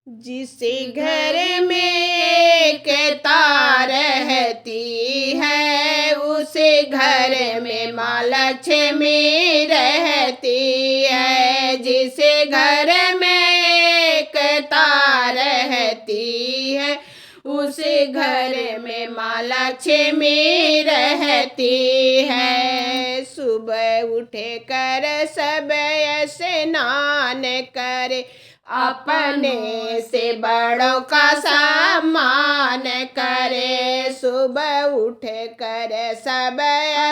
जिसे घर में एकता रहती है, उसे घर में माँ लक्ष्मी रहती है। जिसे घर में एकता रहती है, उसे घर में माँ लक्ष्मी रहती है। सुबह उठे कर सब स्नान करे, अपने से बड़ों का सम्मान करे। सुबह उठ कर सब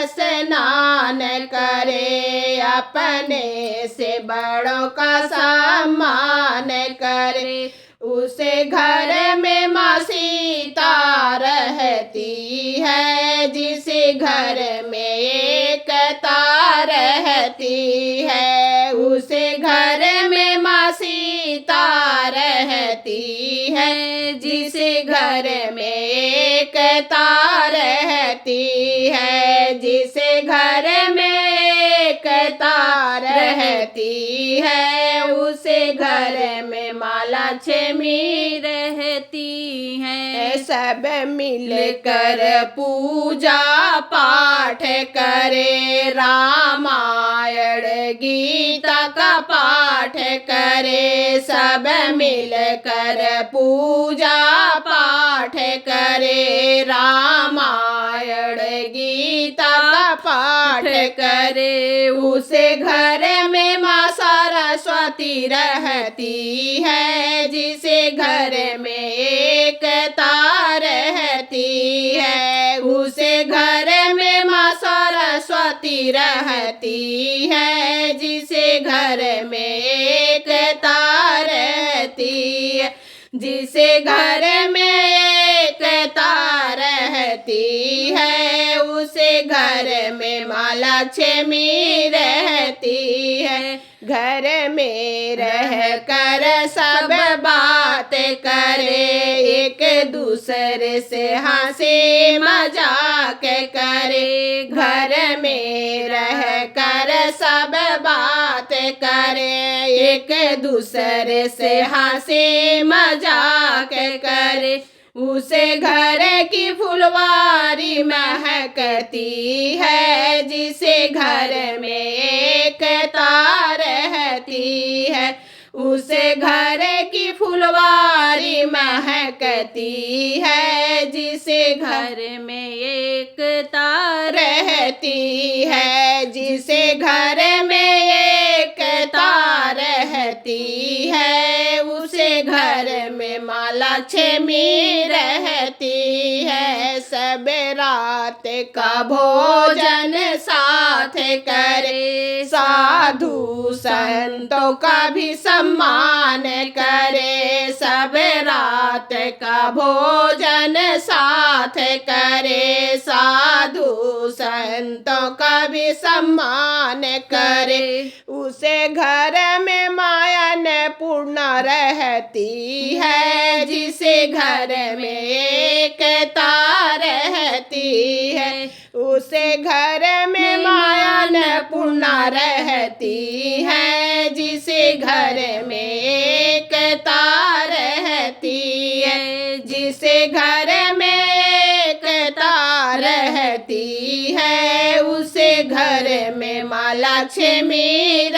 स्नान करे, अपने से बड़ों का सम्मान करे। उसे घर में माँ सीता रहती है, जिसे घर में एकता रहती है। उसे घर में माँ सीता रहती है, जिसे घर में एकता रहती है। जिसे घर में एकता रहती है, उसे घर में माँ लक्ष्मी रहती है। सब मिलकर पूजा पाठ करे, रामायण गीता का पाठ करे। सब मिलकर पूजा पाठ करे, रामायण गीता का पाठ करे। उसे घर में माँ सरस्वती रहती है, जिसे घर में एकता रहती है। उसे घर में माँ सरस्वती रहती है, जिसे घर में एकता रहती है। जिसे घर में एकता रहती है, उसे घर में माँ लक्ष्मी रहती है। घर में रह कर सब बात करे, एक दूसरे से हंसी मजाक करे। घर में रह कर सब बात करे, एक दूसरे से हंसी मजाक करे। उसे घर की फुलवारी महकती है, जिसे घर में एकता रहती है। उसे घर की फुलवारी महकती है, जिसे घर में एकता रहती है। जिसे घर में एकता रहती है, उसे घर में माँ लक्ष्मी रहती है। सब रात का भोजन साथ करे, साधु संतों का भी सम्मान करे। सब रात का भोजन साथ करे, साधु संतों का भी सम्मान करे। उसे घर में मायन पूर्ण रहती है, जिसे घर में एकता रहती है। उसे घर में मायन पूर्ण रहती है, जिसे घर में एकता रहती है। जिसे घर में एकता रहती है, उसे घर में माँ लक्ष्मी